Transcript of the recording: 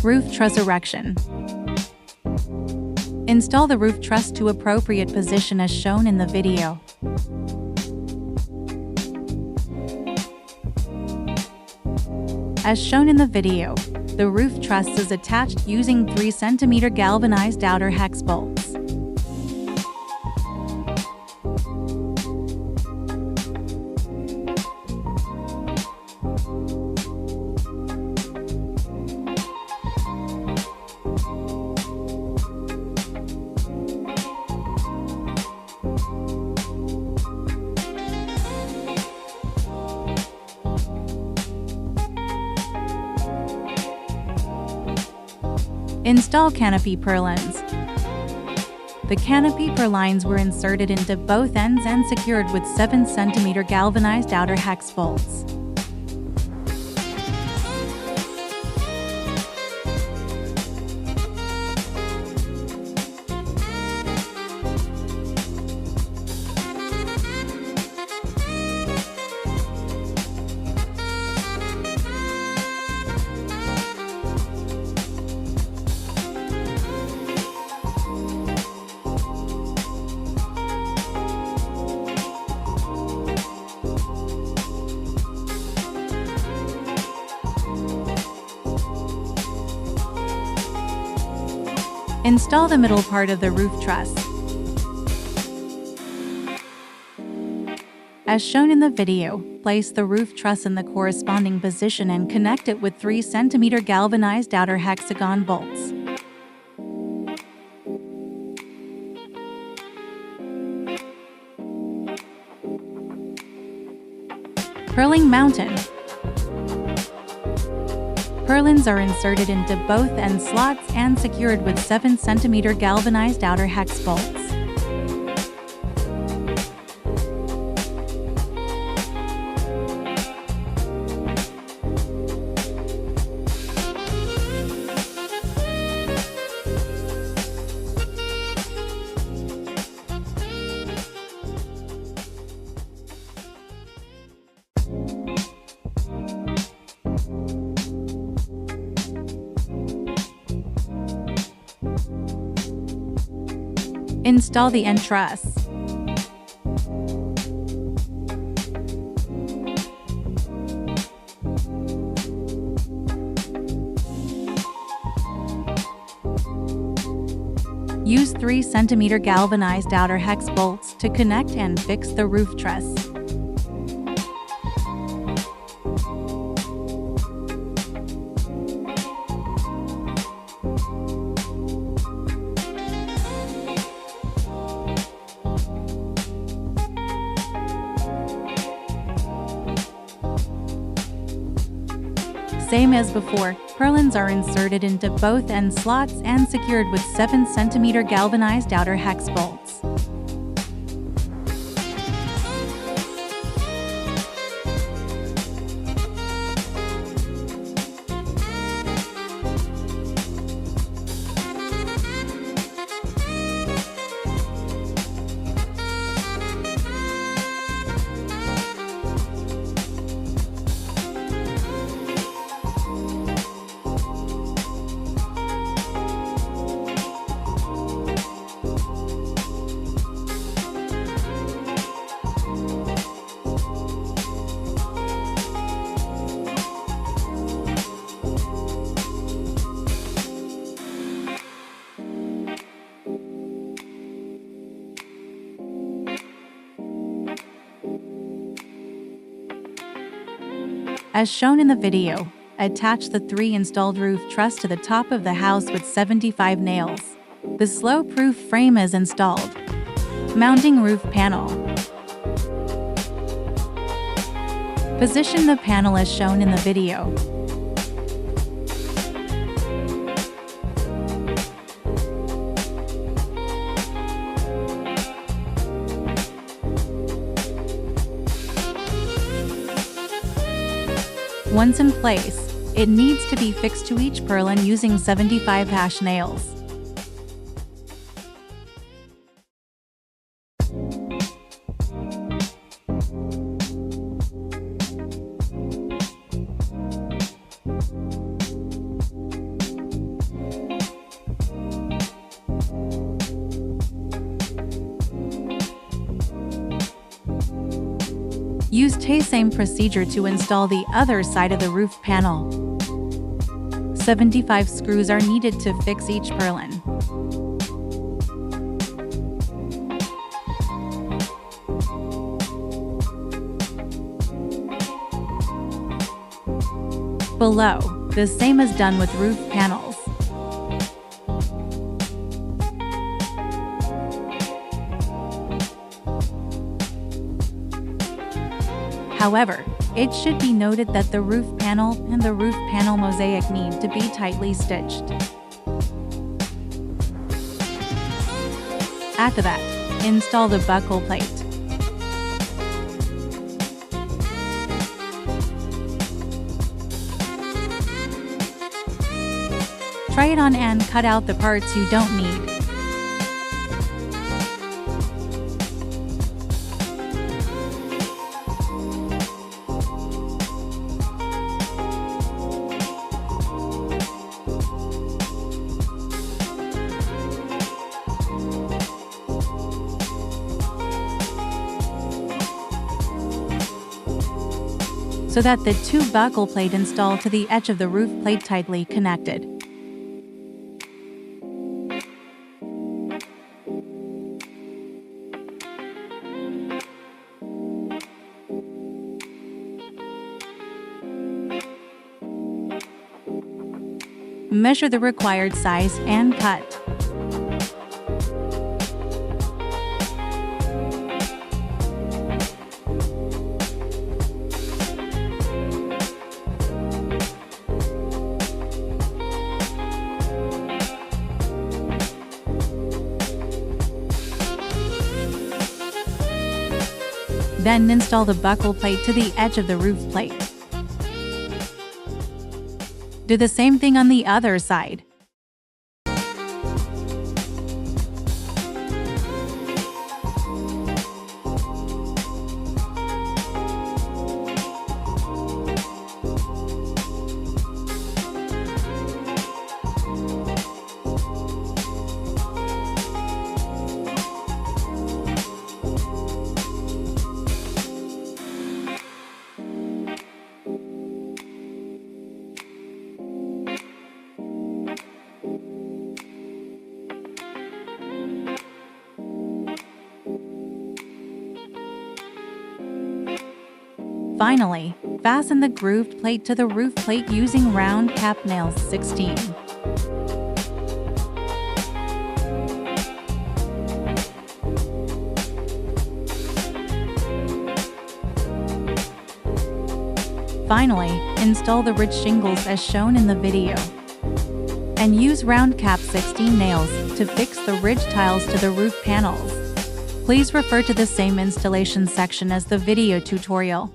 Roof truss erection. Install the roof truss to appropriate position as shown in the video. As shown in the video, the roof truss is attached using 3 cm galvanized outer hex bolts. Install canopy purlins. The canopy purlines were inserted into both ends and secured with 7 cm galvanized outer hex bolts. Install the middle part of the roof truss. As shown in the video, place the roof truss in the corresponding position and connect it with 3 cm galvanized outer hexagon bolts. Purling mountain. Purlins are inserted into both end slots and secured with 7 cm galvanized outer hex bolts. Install the end truss. Use 3 cm galvanized outer hex bolts to connect and fix the roof truss. Same as before, purlins are inserted into both end slots and secured with 7 cm galvanized outer hex bolts. As shown in the video, attach the 3 installed roof truss to the top of the house with 75 nails. The slope-proof frame is installed. Mounting roof panel. Position the panel as shown in the video. Once in place, it needs to be fixed to each purlin using 75 hash nails. Use the same procedure to install the other side of the roof panel. 75 screws are needed to fix each purlin. Below, the same is done with roof panels. However, it should be noted that the roof panel and the roof panel mosaic need to be tightly stitched. After that, install the buckle plate. Try it on and cut out the parts you don't need. So that the two buckle plate install to the edge of the roof plate tightly connected. Measure the required size and cut. Then install the buckle plate to the edge of the roof plate. Do the same thing on the other side. Finally, fasten the grooved plate to the roof plate using round cap nails 16. Finally, install the ridge shingles as shown in the video. And use round cap 16 nails to fix the ridge tiles to the roof panels. Please refer to the same installation section as the video tutorial.